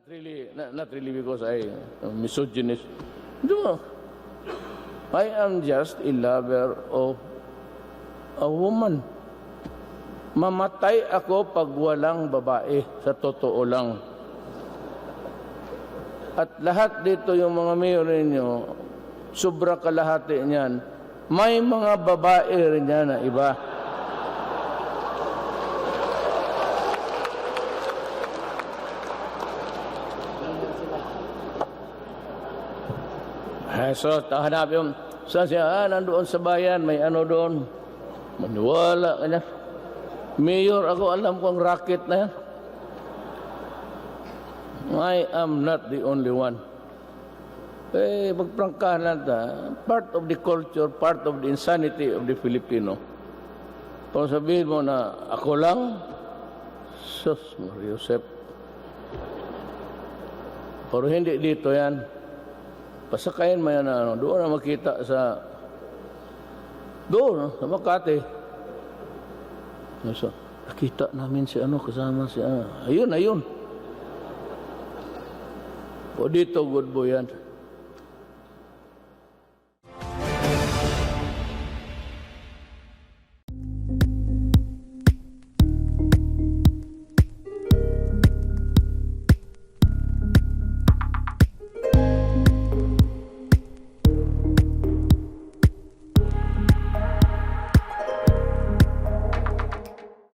Not really because I am misogynist. No. I am just a lover of a woman. Mamatay ako pag walang babae, sa totoo lang. At lahat dito yung mga mayor ninyo, sobra kalahati niyan, may mga babae rin yan na iba. So, hanap yung, saan siya, nandoon sa bayan, may ano doon. Maniwala ka niya. Mayor, ako alam ko ang racket na yan. I am not the only one. Eh, magprangkahan lang ta. Part of the culture, part of the insanity of the Filipino. Kung sabihin mo na ako lang, sus, Mariusep. Pero hindi dito yan. Pasakayin mo yan na ano, doon na makita sa doon, sa Makati. So, nakita namin si ano, kasama si ano. Ayun. O dito, good boy yan.